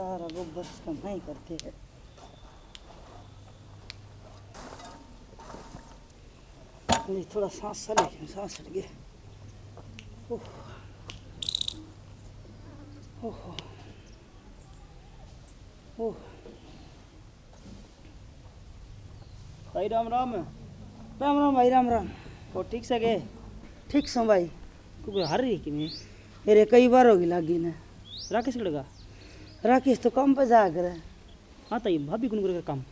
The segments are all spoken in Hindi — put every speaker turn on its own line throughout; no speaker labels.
सारा गोबर इसका मैं ही करते हैं। ये थोड़ा सांस सा लेकिन सांस हट गया। ओह ओह ओह
भाई राम राम।
राम राम भाई राम राम।
वो ठीक से गए?
ठीक सो भाई।
क्योंकि हर रही कि मैं
मेरे कई बार होगी लागी ना।
राकेश कड़गा
राकेश तो काम पे जा कर।
हाँ ताई भाभी कौन कर काम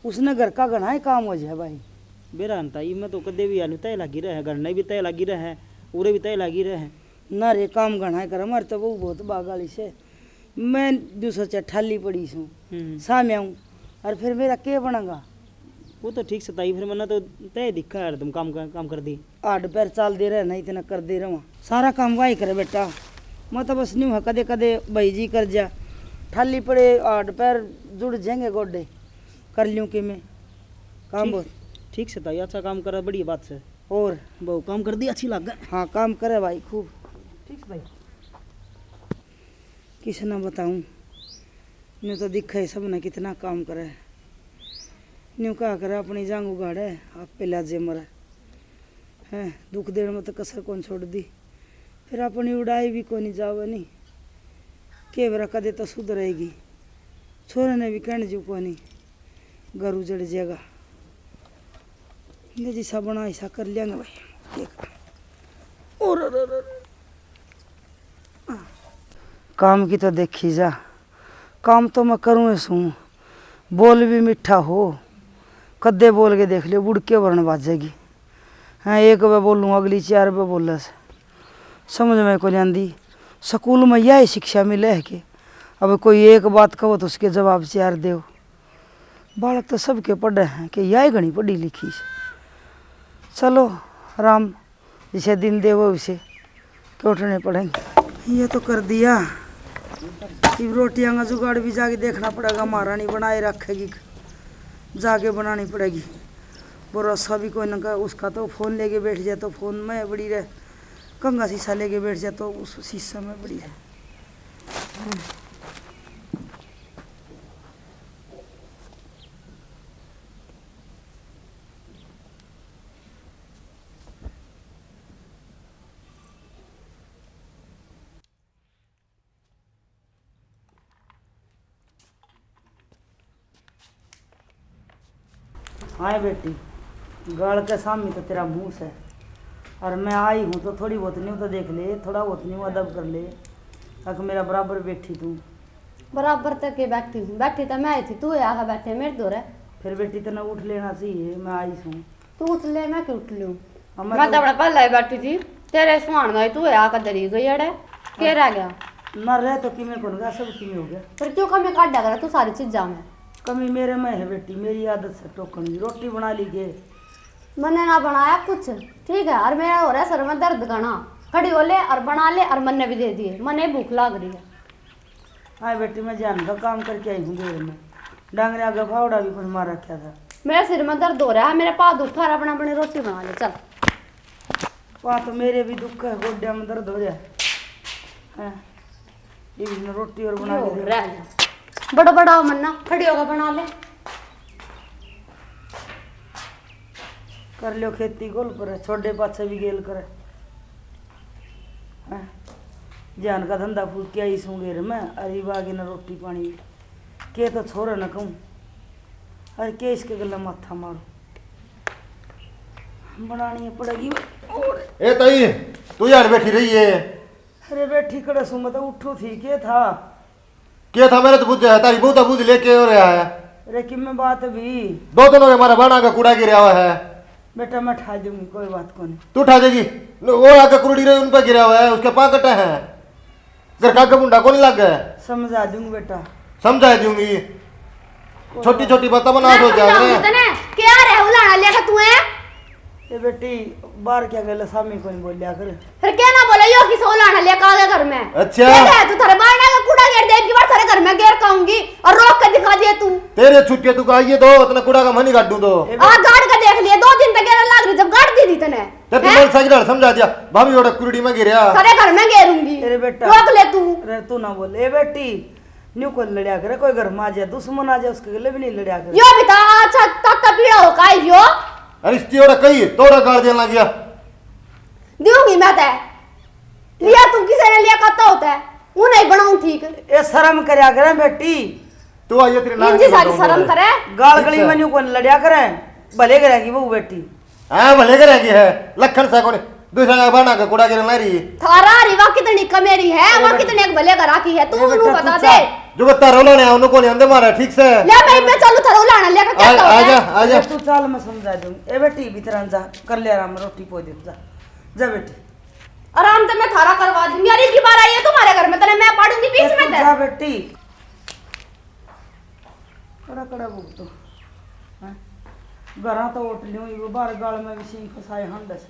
उसने घर का घना ही काम हो जाए भाई।
बेरा ताई मैं तो कदे भी आलू तय लगी रहे घर नहीं भी तय लगी रहे उरे भी तय लगी रहे
ना रे काम घना ही कर हमारे तो वो बहुत बागाली से। मैं दूसरा चठाली पड़ी सू सामने आऊँ और फिर मेरा क्या बनेगा।
वो तो ठीक से ताई फिर मैंने तो तय दिखा यार तुम काम कर दी।
आठ पैर चाल दे रहे नहीं इतना कर दे रहा सारा काम वही करे बेटा। मैं तो बस न्यू है कदे कदे भाई जी कर जा ठाली पड़े आठ पैर जुड़ जाएंगे गोडे कर लूँ कि मैं काम बहुत
ठीक से ताई अच्छा काम करा बढ़िया बात से
और
बहु काम कर दी अच्छी लग गई।
हाँ काम करे भाई खूब।
ठीक भाई
किस ना बताऊँ मैं तो दिखा है सब ने कितना काम करे न्यू कहा करे अपनी जांग उगाड़े आप पहला जे मरा है दुख देने में तो कसर कौन छोड़ दी फिर अपनी उड़ाई भी कोनी जावे नहीं के बरा कदे तो सुधरेगी छोरे ने भी कहने जो कोनी घर उजड़ जाएगा जैसा बना ऐसा कर लेंगे भाई। और काम की तो देखी जा काम तो मैं करूँ ऐसू बोल भी मीठा हो कद्दे बोल के देख लियो बुढ़ के वर्ण बाजेगी। हाँ एक बार बोलूँ अगली 4 बार बोल समझ में को आंदी स्कूल में यही शिक्षा मिले है कि अब कोई एक बात कहो तो उसके जवाब 4 दो। बालक तो सबके पढ़े हैं कि यही घनी पढ़ी लिखी से चलो राम जिसे दिन दे वो उसे के उठने पड़ेंगे। ये तो कर दिया कि रोटियाँ का जुगाड़ भी जाके देखना पड़ेगा महारानी बनाए रखेगी जाके बनानी पड़ेगी। भरोसा भी कोई ना उसका तो फ़ोन लेके बैठ जाए तो फ़ोन में बड़ी रहे कंगा शीशा लेके बैठ जाए तो उस शीशा में बड़ी रहे। हाँ बेटी गाड़ के सामने तो तेरा मुँह है और मैं आई हूँ तो थोड़ी बहुत न्यू तो देख ले थोड़ा बहुत न्यू अदब कर ले ताकि मेरा बराबर बैठी तू
बराबर तक के बैठी हूँ बैठी तो मैं आई थी तू आकर बैठे मेरे दो
फिर बेटी तेना उठ लेना चाहिए मैं आई हूँ
तू उठ ले मैं क्यों उठ लूँ
मैं
तो बड़ा पहले ही बैठी थी तेरे सुहान गई तू आकर दरी गई अड़े के रह गया
ना रह तो कि मैं कौन गया सब कि हो गया
फिर क्यों कमी काटा कर तू सारी चीज़ा में
कमी मेरे में है बेटी मेरी आदत से टोकन की रोटी बना लीजिए
मैंने ना बनाया कुछ ठीक है और मेरा हो रहा है सर में दर्द गना खड़ी हो ले और बना ले और मन ने भी दे दिए मने भूख लग रही है।
हाँ बेटी मैं जान का काम करके आई हूँ देर में डांगरे आगे फावड़ा भी कुछ मार रखा था।
मेरे सिर में दर्द हो रहा है मेरे पास दुख है अपना अपनी रोटी बना ले चल।
वहाँ तो मेरे भी दुख है गोड्या में दर्द हो जाए ये रोटी और बना के दे
बड़ा बड़ा मन्ना खड़ी होकर बना ले
कर लो खेती गोल पर छोटे पाछे भी गेल करे जान का धंधा फूल क्या ही सूंगे मैं अरे बागे न रोटी पानी के तो छोरा न कहूँ अरे के इसके गला माथा मारो बनानी पड़ेगी।
ए ताई तू यार बैठी रही है।
अरे बैठी कड़े सू मतलब उठू थी
क्या था मेरे तो बुझ है तारी बहुत बुझ लेके हो रहा है।
अरे कि मैं बात भी
2 दिनों में हमारा बाणा का कूड़ा गिरा हुआ है।
बेटा मैं ठा दूंगी कोई बात को नहीं
तू उठा देगी वो आगे कुड़ी रही उन पर गिरा हुआ है उसके पाँव कटे हैं घर का मुंडा को नहीं लग गया
समझा दूंगी बेटा
समझा दूंगी छोटी छोटी बातें बना दो क्या
क्या रे उलाना लेके तू है
ये बेटी बाहर क्या गल सामी कोई बोल लिया कर
फिर क्या ना बोले यो किस उलाना लेके आ गया घर में।
अच्छा
तू थारे बारना का कूड़ा घेर दे एक बार थारे घर में घेर खाऊंगी और रोक के दिखा दिए तू
तेरे छुट्टी तू आइए दो इतना कूड़ा का मनी काट दूं तो
आ गाड़ के देख लिए 2 दिन तक घेरन लग रही जब गाड़ दी थी तने
तब तू बोल सही समझा दिया भाभी ओड़ा कुड़ी में गिरा
थारे घर में घेरूंगी
तेरे बेटा
रोक ले तू
अरे तू ना बोल ए बेटी न्यू कोई लड़िया करे, कोई घर में आ जाए दुश्मन आ जाए उसके गले भी नहीं लड़िया करे।
यो भी था अच्छा तक पीड़ा हो का यो
अरे इसकी कही तोड़ा गाड़ देना गया
दूंगी मैं ते लिया तू किसे ने लिया कहता होता है वो नहीं बनाऊं ठीक
ए शर्म करया करे बेटी,
तू आइए तेरे नाम
इंजी सारी शर्म करे
गाल गली में न्यू कोई लड़िया करे, भले करेगी वो बेटी।
हाँ भले करेगी है लखन सा कोने दूसरा का बना का कूड़ा गिरना रही
थारा रिवा कितनी कमेरी है वहां कितने एक भले करा की है तू उन्हें बता दे
जो बता रोला ने उनको नहीं अंदर मारा ठीक से
ले भाई मैं चलू थारा उलाना ले के कहता
आजा
होता
आजा
तू चाल मैं समझा दूं। ए बेटी भीतर जा, कर ले आराम, रोटी पो दे जा, जा बेटी
आराम से मैं थारा करवा दूंगी। अरे की बार आई है तुम्हारे घर में तने मैं पढ़ूंगी बीच में
जा बेटी। कड़ा कड़ा भूख तो हैं घरा तो उठ लियो ये बार गाल में भी सिंह फसाए हंडस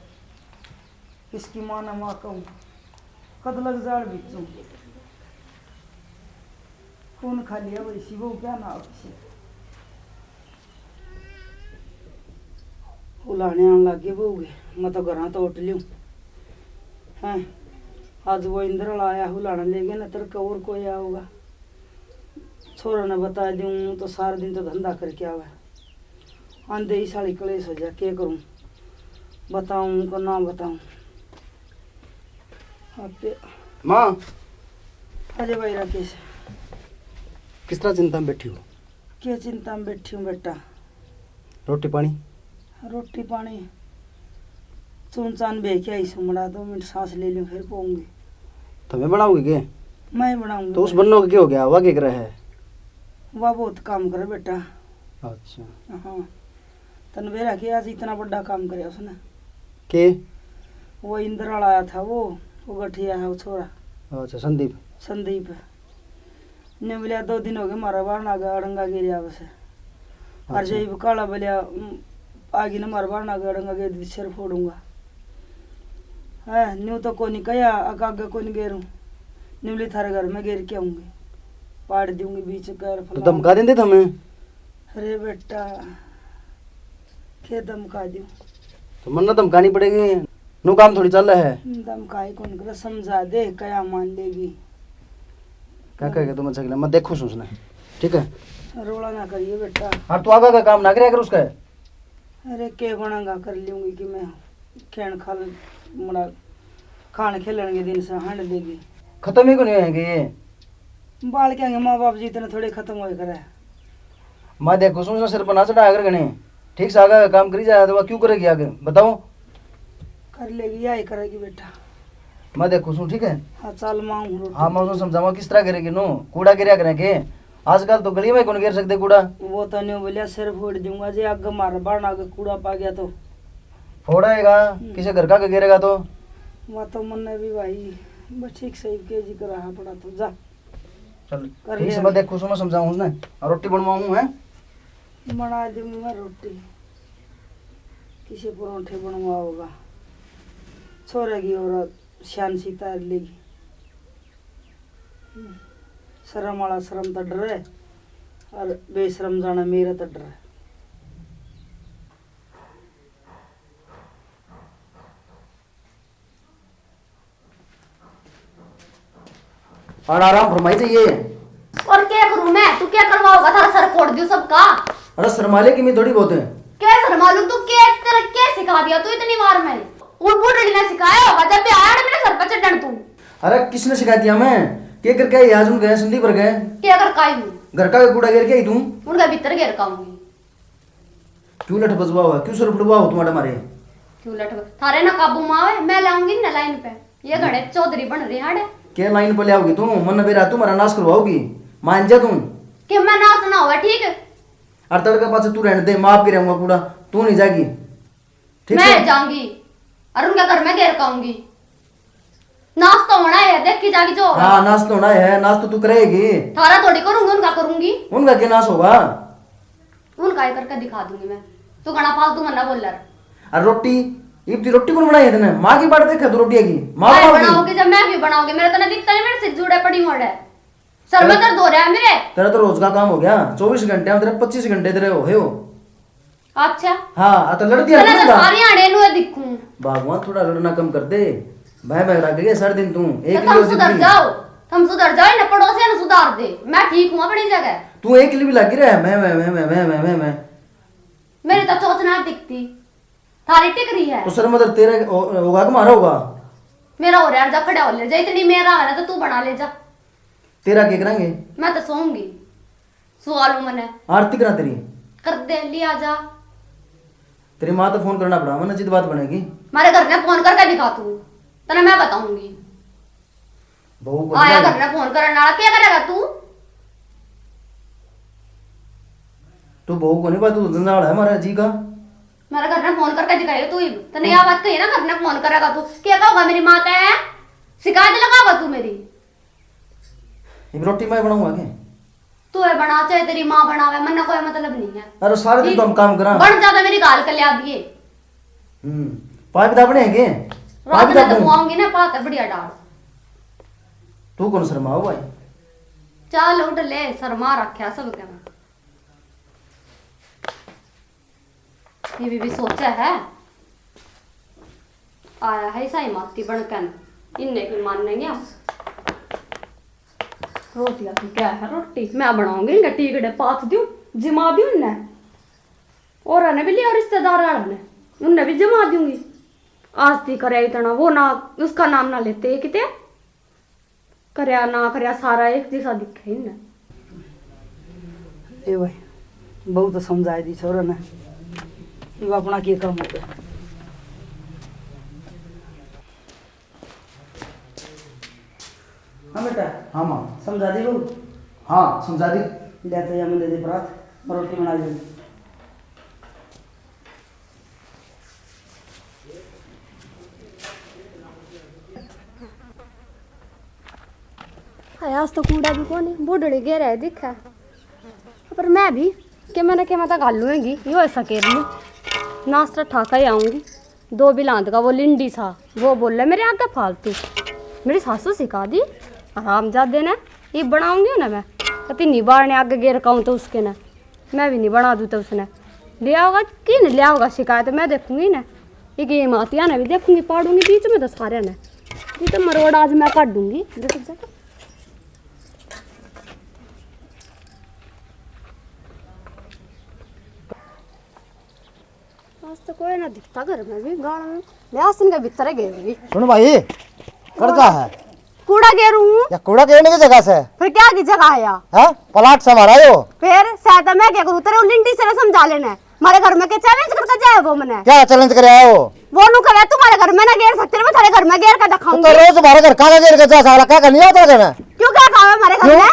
किसकी मां ना मां कहूं कद लग जाड़ बिचू कौन खा लिया वैसी वो क्या ना किसी उलाने आने लगे बोगे। मैं तो घरा तो उठ लियो हैं आज वो इंद्र आया हुलाना ले गया ना तेरे और कोई आया होगा। छोरा ने बता दूं तो सारा दिन तो धंधा करके आवे, आंधे ही साड़ी कलेश हो जा, क्या करूं बताऊं को ना बताऊं।
माँ
अरे भाई राकेश
किस तरह चिंता में बैठी हो?
क्या चिंता में बैठी हूँ बेटा,
रोटी पानी
रोटी पानी चून चान बे के आई सुमड़ा 2 मिनट सांस ले लूं फिर पोऊंगी।
तो मैं बनाऊंगी क्या?
मैं बनाऊंगी।
तो उस बनने को क्या हो गया? वह क्या कर रहा है?
वह बहुत काम करे बेटा।
अच्छा
हाँ तनवेरा के आज इतना बड़ा काम करे उसने।
के?
वो इंद्र आया था वो गठिया है वो छोरा।
अच्छा संदीप
संदीप ने बोलिया 2 दिन हो गए मारा बार ना गया अड़ंगा गिरिया बसे और जब काला बोलिया आगे न मारा बार ना गया अड़ंगा गिर सिर फोड़ूंगा है न्यू तो कोनी कया आगे कोनी गेरू निवली थारे घर में गिर के आऊंगी पाड़ दूंगी बीच कर
तो धमका देंगे हमें?
अरे बेटा के धमका दूं?
तो मन ना धमकानी पड़ेगी, नो काम थोड़ी चल रहा है।
धमकाई कौन करे समझा दे क्या मान लेगी।
क्या कहेगा तुम? अच्छा के लिए मैं देखूँ सोचना ठीक है।
रोड़ा ना करिए बेटा।
और तू आगा का काम ना करे अगर उसका है।
अरे के गुणागा कर लूंगी कि मैं खेण खाल मुड़ा खान खेलन के दिन से हंड देगी।
खत्म ही को नहीं होंगे ये
बाल क्या माँ बाप जी इतने थोड़े खत्म हो करे।
मैं देखो सोचना सिर पर ना चढ़ा अगर गणे ठीक से आगा का काम करी जाए तो वह क्यों करेगी आगे बताओ?
कर लेगी यही करेगी बेटा।
मैं देखो सुन ठीक है।
हाँ चल माऊँ
हाँ मैं उसको समझाऊंगा किस तरह करेगी नो कूड़ा गिरा करें के आजकल तो गली में कौन गिर सकते कूड़ा।
वो तो नहीं बोलिया सिर फोड़ दूंगा जे आग मार बाढ़ आगे कूड़ा पा गया तो
फोड़ाएगा किसी घर का गिरेगा तो
वह तो मन ने भी भाई बस ठीक सही के जी कर रहा पड़ा तो जा
चल
कर
ठीक
ले।
से मैं देखो मैं समझाऊँ उसने और रोटी बनवाऊँ है
बना दूंगी मैं रोटी किसी परोठे बनवा होगा छोड़ेगी और श्यान सी तार लेगी। शर्म वाला शर्म तो डर है और बेशरम जाना मेरा तो डर है।
और आराम फरमाई चाहिए।
और क्या करूं मैं तू क्या करवाओगा थारा सर फोड़ दियो सबका।
अरे शर्माले की मैं थोड़ी बहुत है
क्या सर मालूम तू क्या तेरा क्या सिखा दिया तू इतनी बार मैंने उन बूढ़ी ने सिखाया होगा जब भी आया ना मेरे सर पर चढ़न तू।
अरे किसने शिकायत दिया मैं क्या करके आई आज गए संदीप पर गए
क्या कर काई हूं
घर का कूड़ा गिर के आई तू
उनका भीतर घेर काऊंगी।
क्यों लठ बजवा हुआ क्यों सर फुड़वा हो तुम्हारे मारे
क्यों लट थारे ना काबू मावे मैं लाऊंगी ना लाइन पे ये घड़े चौधरी बन रहे हाड़े
क्या लाइन पर ले आओगी तुम मन बेरा तुम्हारा नाश करवाओगी मान जा तुम
कि मैं ना सुना होगा ठीक है।
और तड़का पास तू रहने दे माफ के रहूंगा कूड़ा तू नहीं जागी ठीक
मैं
है।
जाऊंगी और उनके घर में घेर काऊंगी। नाश तो होना है देखी जागी जो होगा।
हाँ नाश तो होना है नाश तो तू करेगी
थारा थोड़ी करूंगी उनका करूंगी
उनका क्या नाश होगा
उनका ही करके दिखा दूंगी मैं तू घना फालतू मना बोल रहा।
और रोटी इतनी रोटी कौन बनाई है माँ की बात देखा तू रोटिया की माँ
मैं
बनाओगी
बनाओगे जब मैं भी बनाऊंगी मेरा तो ना दिखता नहीं मेरे सिर जुड़े पड़ी मोड़ है सर में दर्द हो रहा है मेरे।
तेरा तो रोज का काम हो गया 24 घंटे में तेरे 25 घंटे तेरे हो
अच्छा
हाँ तो लड़ती है
मैं तो सारी आड़े नु दिखूं
भगवान थोड़ा लड़ना कम कर दे भाई भाई लग गए 3.5 दिन तू
तो
एक
तुम सुधर जाओ तुम सुधर जाओ ना, पड़ोसी ने सुधार दे। मैं ठीक हूँ अपनी जगह।
तू एक लिए भी लगी रहा है मैं
मेरी तो चोच ना दिखती, थारी टिक रही है।
तो सर मतलब तेरा होगा कि हमारा होगा?
मेरा हो रहा है, जा खड़ा हो ले जा। इतनी मेरा है ना तो तू बना ले जा।
तेरा क्या करेंगे?
मैं तो सोऊंगी, सुवालू मने
आरती करा तेरी
कर दे लिया जा।
तेरी माँ तो फोन करना पड़ा वरना जिद बात बनेगी।
मारे घर ने फोन करके दिखा तू, तने मैं बताऊंगी।
बहू को
आया घर ने फोन करने वाला, क्या करेगा तू?
तू बहू को नहीं बात, तू धंधा है हमारा जी का।
मेरे घर ने फोन करके दिखाएगा तू ही, तने यह बात कही ना घर ने फोन करेगा तू, क्या कहोगा मेरी माँ है? शिकायत लगावा तू मेरी।
एक रोटी मैं बनाऊंगा क्या?
तू है बना चाहे तेरी माँ बनावे, मन कोई मतलब नहीं है।
अरे सारे दिन तो हम काम करा।
बन ज्यादा मेरी गाल कर लिया दिए।
पाइप दाबने हैं के?
रात में तो खुआऊंगी ना, पाकर बढ़िया डाल।
तू कौन शर्माओ भाई?
चल उठ ले, शर्मा रखा सबके में। ये भी सोचा है, आया है साई माती बनकर, इन्हें भी मानेंगे हम। रोटियां तो क्या है, रोटी मैं बनाऊंगी, इनका टीकड़े पाथ दूं, जमा दूं इन्हें, और भी लिया रिश्तेदार ने, उन्हें भी जमा दूंगी। आज ती करे इतना, वो ना उसका नाम ना लेते किते, करया ना करया सारा एक जैसा दिखे इन्हें।
ए भाई बहुत तो समझाई दी छोरा ने, ये अपना के काम हो गया। हाँ बेटा,
हाँ माँ।
समझा दी बहू?
हाँ समझा दी।
ले तो या दे परात और रोटी बना दी।
आज तो कूड़ा भी कौन है, बूढ़े गेरा है दिखा, पर मैं भी कि मैंने क्या मैं गाल लूँगी, यो ऐसा केर लूँ, नाश्ता ठाका ही आऊँगी। दो बिलांत का वो लिंडी सा वो बोल रहा मेरे आगे फालतू, मेरी सासू सिखा दी आराम जादे ने, ये बनाऊँगी ना मैं कति नहीं बाढ़ने आगे गेर कहूँ तो उसके ना मैं भी नहीं बना दूँ तो उसने लिया होगा कि नहीं लिया होगा शिकायत, मैं देखूँगी ना ये गेम आती है ना भी देखूँगी, पाड़ूंगी बीच में तो सारे ने, ये तो मरोड़ आज मैं काट दूँगी। आज तो कोई ना दिखता घर में भी, गाँव में मैं आज के भीतर गेरूंगी।
सुन भाई, करता है
कूड़ा गेरू
या कूड़ा गेरने की जगह से?
फिर क्या की जगह है या?
है प्लाट से हमारा यो।
फिर शायद मैं क्या करूँ, तेरे लिंटी से समझा लेना, हमारे घर में क्या चैलेंज करके जाए वो मैंने
क्या चैलेंज करे है वो
नु करे तुम्हारे घर में ना गेर सकते, मैं तेरे घर में गेर का दिखाऊंगी।
तो रोज हमारे घर का गेर के जा साला क्या करनी होता है?
क्यों क्या काम है हमारे घर में?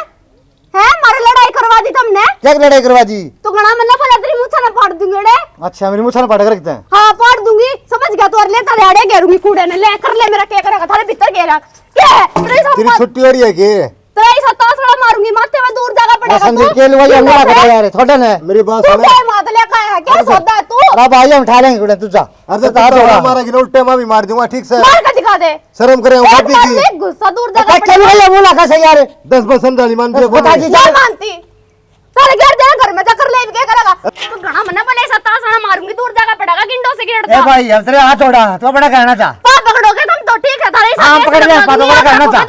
है मारे लड़ाई करवा दी तुमने?
क्या लड़ाई करवा दी?
तो गणा मन्ना पहले तेरी मुछा ना फाड़ दूंगी रे।
अच्छा मेरी मुछा ना फाड़ कर रखते हैं?
हाँ फाड़ दूंगी, समझ गया तो, और ले तारे आड़े गेरूंगी कूड़े ने, ले कर ले मेरा क्या करेगा थारे भीतर गेरा क्या है?
तेरी छुट्टी हो रही है कि
तेरा ही सत्ता सड़ा मारूंगी, माथे में दूर जगह पड़ेगा
संदीप के लिए हमला कर यार थोड़ा ने मेरी बात
तू
सुन।
क्या मात लेकर आया, क्या सौदा है तू?
अरे भाई हम उठा लेंगे कुड़े तू जा। अरे तार छोड़ा मारेगी ना, उल्टे मैं भी मार दूंगा ठीक से।
मार के दिखा दे,
शर्म करे
एक
भाभी
बार
जी।
ले गुस्सा दूर जगह
क्या चल रहा है बोला कैसे यार? 10 समझानी मानती है
बता जी जा मानती तारे घर देना, घर में जाकर ले क्या करेगा? तो घना मना पहले सत्ता सड़ा मारूंगी, दूर जगह पड़ेगा गिंडो से गिरता।
ए भाई अब तेरे हाथ छोड़ा तो बड़ा कहना चाह।
पा पकड़ोगे तुम तो ठीक है, थारे साथ
हम पकड़ लिया पाता बड़ा कहना चाह,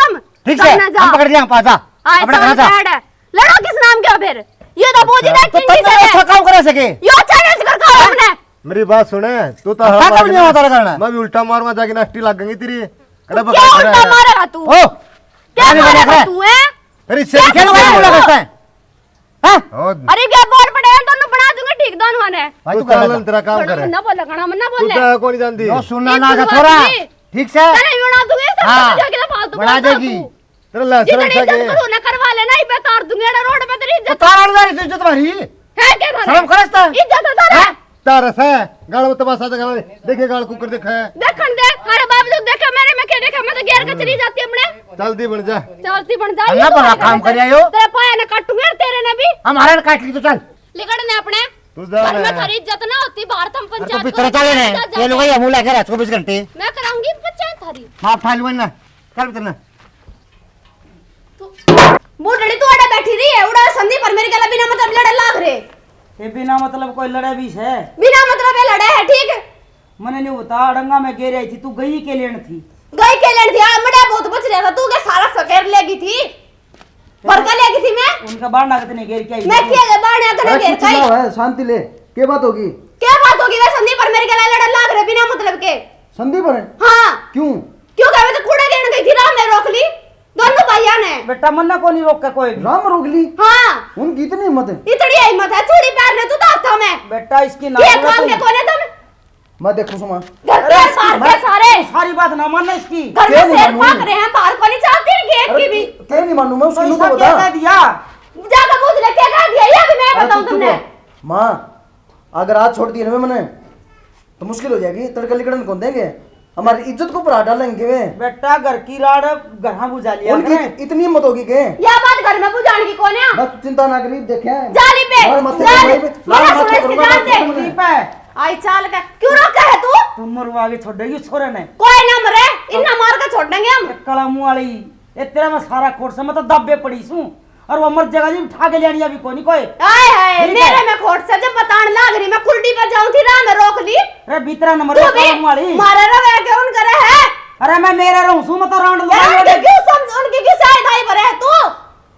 ठीक है हम पकड़ लिया पाता अपना कहना चाह।
लड़ो किस नाम के हो फिर? ये तो बोझी ना
तो
चिंटी से
अच्छा काम करे सके।
यो चैलेंज कर खाओ हमने।
मेरी बात सुने, तू तो
क्या करनी है होता करना?
मैं भी उल्टा मारूंगा जाके नष्टी लग गई तेरी।
क्या उल्टा मारेगा तू?
ओ
क्या मारेगा तू है?
तेरी
क्या
से
क्या बोला करता है? हां
अरे क्या बोल पड़े दोनों बना दूंगा ठीक दोनों ने।
भाई तू
तू चल तेरा काम करे।
ना बोल लगना मन्ना
तू
बोल
तो कौन जानती?
यो सुनना
एक
ना का
बात
थोड़ा
नहीं।
ठीक से
नहीं बना दूंगी सब
हाँ,
जाके ना फालतू
बना
बोलता
देगी।
तू।
तेरा लहसुन
जितनी
अच्छा
इज्जत
के
करूँ ना करवा लेना, ही पे तार दूंगी ना रोड पे तेरी इज्जत
तारा उड़ारी इज्जत तुम्हारी
है क्या थारे?
शर्म करस्ता
इज्जत है थारे?
तारस है गाल में तमाशा दिखा देखे गाल कुकर देखा है।
देखन दे अरे बाप जो देखा मेरे में क्या देखा, मैं तो गेर के चली जाती हमने
जल्दी बन जा।
चलती बन जा।
अन्ना बड़ा काम करिया यो
तेरे पाया ना काटूंगी और तेरे ने भी
हमारे ने काट ली तो चल
लिखड़ने अपने
तू जा
घर में
मैं।
थारी इज्जत ना होती, बाहर तुम
तो
पंचायत
भीतर चले ने ये लोग ये मुंह लेकर 24 घंटे
मैं कराऊंगी पंचायत थारी।
मां फाल वना चल भीतर
बूढ़ड़ी तू अड़े बैठी रही है, उड़ा संधि पर मेरे गला बिना मतलब लड़े लाग रे,
ये बिना मतलब कोई लड़े भी है?
बिना मतलब ये लड़े है ठीक है।
मैंने नहीं बता अड़ंगा में गिर आई थी, तू गई के लेन थी
गई के लेन दिया मड़ा बहुत बच रहा था तू के सारा सकेर लेगी थी भरका लेगी थी मैं
उनका बाढ़ ना कितने घेर के आई
मैं किया बाढ़ ना
अरे
घेर
कुछ
खाई
ना है, शांति ले। क्या बात होगी?
क्या बात होगी वे संदीप पर मेरे गला लड़न लाग रहे बिना मतलब के।
संदीप है?
हां
क्यों?
क्यों कहवे तो कूड़ा लेने गई थी राम ने रोक ली दोनों भाइयों ने।
बेटा मन्ना को नहीं रोक के कोई भी।
राम रोक ली?
हां
उनकी इतनी हिम्मत है?
इतनी हिम्मत है चूड़ी पहनने तू तो हाथों में
बेटा इसकी ना
ये काम के कोने तुम
मैं देखो सुमा
घर के बाहर के सारे
सारी बात ना मानना इसकी।
घर
क्या
में
नहीं
शेर
मानूं?
पाक रहे हैं बाहर को नहीं चलती गेट की भी।
क्या नहीं मानूं मैं? उसको
पैसा
तो
क्या
बता।
कह दिया
जाकर पूछ ले क्या कह दिया ये भी मैं
अरे
बताऊं
तू
तुमने।
चुप। माँ अगर आज छोड़ दिया ना मैंने तो मुश्किल हो जाएगी। तड़का लिकड़न कौन देंगे? हमारी इज्जत को ऊपर हाथ डालेंगे वे।
बेटा घर की राड घर बुझा लिया
उनकी इतनी हिम्मत होगी के?
यह बात घर में बुझाने की कौन है?
बस चिंता ना करी देखे
जाली पे जाली मना सुन इसकी जान दे
संदीप है
आई चाल का क्यों रोका है तू?
तुम मरवा के छोड़ेगी छोरे ने
कोई ना मरे इन्ना मार के छोड़ देंगे हम।
कला मुंह वाली ये तेरा मैं सारा कोर्स में तो दबे पड़ी सू और वो मर जगह जी उठा के लेनी अभी कोई नहीं कोई।
आए हाय मेरे में खोट से जब बतान लाग रही मैं कुर्टी पर जाऊं थी राह में रोक ली।
अरे भीतरा नंबर
तू
कला
भी
मुंह वाली
मारे रवे के उन करे है।
अरे मैं मेरे रहूं सू मत राउंड
उनकी क्यों समझ उनकी क्यों साइड आई पर है तू?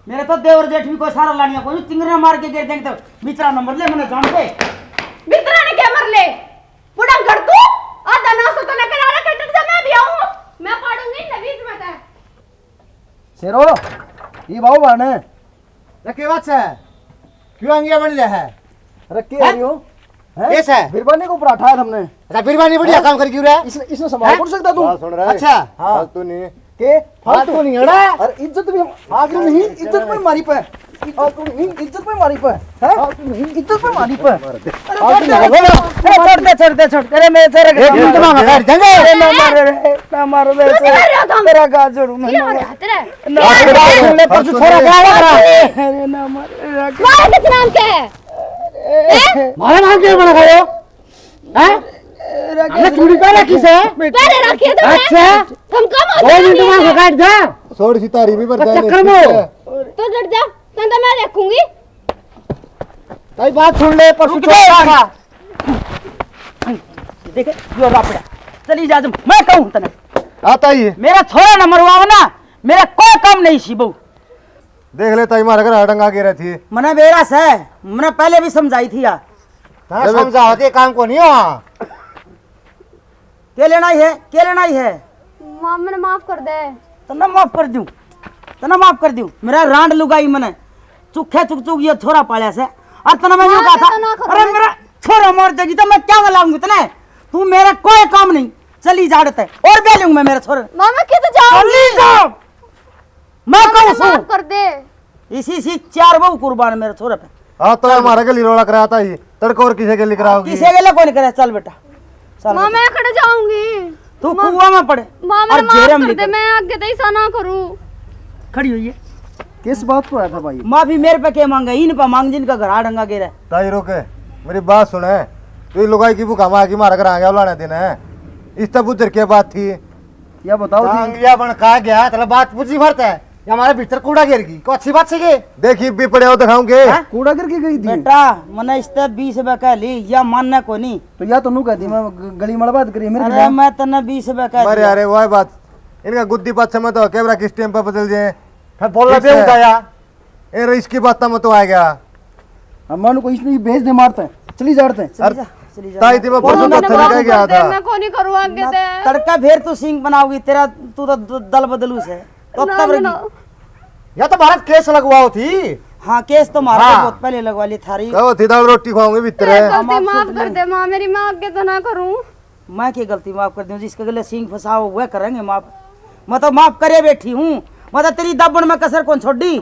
मेरे तो देवर जेठ भी कोई सारा लानिया कोई चिंगरा मार के गिर देंगे तो भीतरा नंबर ले मैंने जान पे
बितरा ने क्या मर ले बुढ़ा घर तू आधा ना सो तो ना किनारे कटक जा मैं भी आऊं मैं पाड़ूंगी इन बीच में ते।
शेरो ये बाबू बाने
रखे बात है क्यों अंगिया बन रहा है?
रखे आ रही हो हैं?
कैसा है?
बिरबानी को ऊपर उठाया हमने।
अच्छा बिरबानी बढ़िया काम कर क्यों रहा है?
इसने संभाल कर सकता तू?
सुन रहा है? अच्छा
हाँ।
फालतू नहीं
के
फालतू नहीं है ना?
अरे इज्जत भी आगे नहीं इज्जत पे मारी पे फालतू नहीं इज्जत पे मारी पे है फालतू नहीं इज्जत पे मारी पे
छोड़ दे अरे मैं तेरे
एक मिनट में मगर जंगे
अरे ना मारो रे तेरा का जोड़ू मैं
ये हो रहा तेरे
ले पर थोड़ा क्या लग रहा है अरे ना मार
मारे किस नाम के है?
मारा नाम क्या बना खायो हैं? हमने चूड़ी पहना किसे?
पहले रखिए तो
अच्छा
तुम कम हो
2 मिनट में काट जा
थोड़ी सी तारीफ भी
चक्कर में हो।
तो डट जा तो मैं देखूंगी।
भाई बात सुन ले पर छोड़ा
देखे जो रापड़ा चली जा मैं कहूं तने
आता ही है।
मेरा छोरा न मरवाओ ना मेरा कोई काम नहीं सी बहू
देख लेता हमारे घर हटंगा के रहती है।
मने बेरास है मैंने पहले भी समझाई थी यार
समझाते काम को नहीं हो
क्या लेना ही है
मां मैंने माफ कर दे।
तना माफ कर दूं मेरा रांड लुगाई मने चुखे चुक चुक ये छोरा पालिया से और तना मैं यूं
मार
कहा
के तो ना
था
करो।
अरे मेरा छोरा मर जाएगी तो मैं क्या लाऊंगी तने तू मेरा कोई काम नहीं चली जा डते और दे लूंगा मैं मेरा छोरा
मां मैं किधर जाऊंगी?
चली जाओ मैं कहूं
माफ
सू
कर दे।
इसी सी 4 बहू कुर्बान मेरे छोरे पे
हाँ तो हमारा गली रोड़ा कराता ही तड़को और किसे के लिख रहा होगी।
किसे गेले कोई नहीं करे चल बेटा चल
मां मैं खड़े जाऊंगी।
तू कुआं में पड़े
मां
और
मैंने माफ
जेरम
कर दे
निकल
मैं आगे तो ऐसा ना करूं।
खड़ी हुई है
किस बात को आया था भाई?
माफी मेरे पे क्या मांगा इन पे मांग जिनका घर आड़ंगा गिरा
ताई रोके मेरी बात सुने तू लुगाई की भूखा मार की मारा कर आ गया लाने दिन है इस तब उधर क्या बात थी
या बताओ थी
अंगिया बन कहा गया तेरा बात पूछी भरता है ये हमारे भीतर कूड़ा गिर गई को अच्छी बात से
देखी भी पड़े हो दिखाऊंगे
कूड़ा गिर के गई थी
बेटा मैंने इस तरह 20 रुपए कह ली या मानने को नहीं
तो या तो नू कहती मैं गली मड़ बात करी मेरे
अरे मैं तने 20 रुपए कह
अरे
दिया
अरे वही बात इनका गुद्दी बात समझ तो कैमरा किस टाइम पर बदल जाए
फिर बोल
ठीक
रहे
है।
बताया
ए रईस की बात में तो आ गया
अम्मा को इसने भेज दे मारते हैं चली जाते हैं
चली जा
ताई थी मैं परसों
मैंने
पत्थर
माफ
कह
कर
गया
दे
था
मैं को नहीं करूं आगे ते।
तड़का फिर तू सिंह बनाओगी तेरा तू तो दल बदलू से तो
ना,
तब
ना।
रही
या तो भारत केस लगवाओ थी
हाँ केस तो मारा
हाँ।
बहुत पहले लगवा ली थारी
कहो थी दाल रोटी खाऊंगे भीतर है
गलती माफ कर दे मां मेरी मां आगे तो ना करूं।
मैं की गलती माफ कर दूं जिसके गले सिंह फंसाओ वह करेंगे माफ मैं तो माफ करे बैठी हूँ मैं तो तेरी दबन में कसर कौन छोड़ी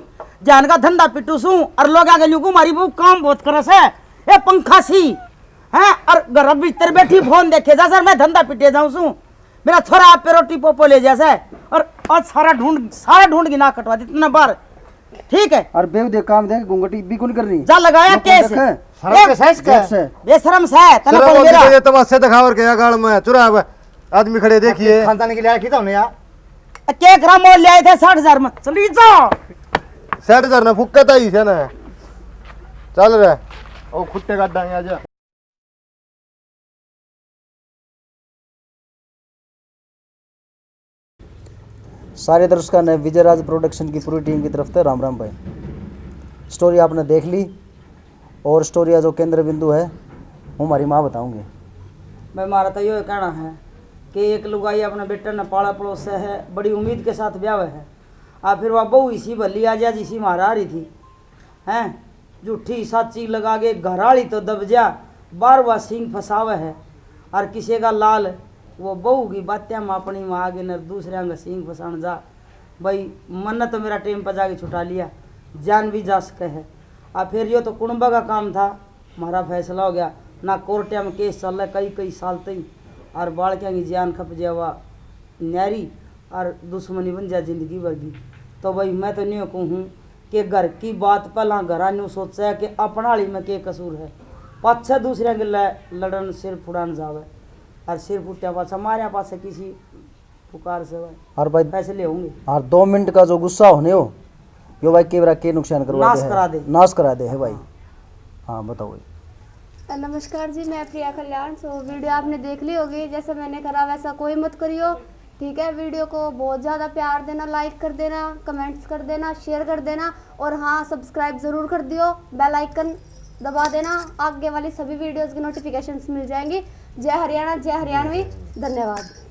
जान का धंधा पिटू सू और लोग आगे यूं को मारी वो काम बहुत करस है ये पंखा सी है और घर भीतर बैठी फोन देखे जा सर मैं धंधा पिटे जाऊं सू मेरा छोरा आप पे रोटी पोपो ले जैसा और सारा ढूंढ की नाक कटवा दी इतना बार ठीक है
और बेव दे काम दे गुंगटी भी कौन कर रही
जा लगाया केस
सड़क के साइज का
से
बेशरम से है तना
चलो
कोई मेरा
ये तमाशे दिखाओ और क्या गाड़ में चुरा आदमी खड़े देखिए
खानदान के लिए की था उन्हें यार
के ग्राम मोल ले आए थे 60,000 में चली जाओ
60,000 ना फुक्का था ही से ना चल रहा ओ खुट्टे काट डांगे आजा
सारे दर्शकों ने विजय राज प्रोडक्शन की पूरी टीम की तरफ से राम राम भाई। स्टोरी आपने देख ली और स्टोरी का जो केंद्र बिंदु है वो हमारी माँ बताऊंगी।
भाई हमारा तो यो कहना है कि एक लुगाई अपने बेटे ने पाला पड़ोस से है, बड़ी उम्मीद के साथ ब्याह है, और फिर वह बहू इसी भली आ जा जिसी मारा रही थी हैं, झूठी साची लगा के घराली तो दब जा, बार बार सिंह फसावे है, और किसी का लाल वो बहू की बातें में अपनी माँ आगे न दूसरे का सिंह फसान जा। भाई मन तो मेरा टेम पर जाके छुटा लिया, जान भी जा सके है, और फिर यो तो कुणबा का काम था, हमारा फैसला हो गया ना, कोर्टिया में केस चल रहा है कई कई साल तक, और बालकिया की जान खप जावा न्यारी और दुश्मनी बन जाए जिंदगी भर की। तो भाई मैं तो नहीं कहूँ कि घर की बात पहला घर न्यू सोचा है कि अपना हाली में के कसूर है, पाछा दूसरे के लड़न सिर फुड़ान जावे, और सिर फुटिया पाछा हमारे पास किसी पुकार से भाई
और भाई
फैसले होंगे।
और 2 मिनट का जो गुस्सा होने हो यो भाई के नुकसान करवा
नाश
है,
करा दे।
नाश करा दे है भाई। हाँ बताओ भाई।
नमस्कार जी, मैं प्रिया कल्याण। सो वीडियो आपने देख ली होगी, जैसे मैंने करा वैसा कोई मत करियो, ठीक है। वीडियो को बहुत ज़्यादा प्यार देना, लाइक कर देना, कमेंट्स कर देना, शेयर कर देना, और हाँ सब्सक्राइब ज़रूर कर दियो, बेल आइकन दबा देना, आगे वाली सभी वीडियोज़ की नोटिफिकेशंस मिल जाएंगी। जय हरियाणा, जय हरियाणवी, धन्यवाद।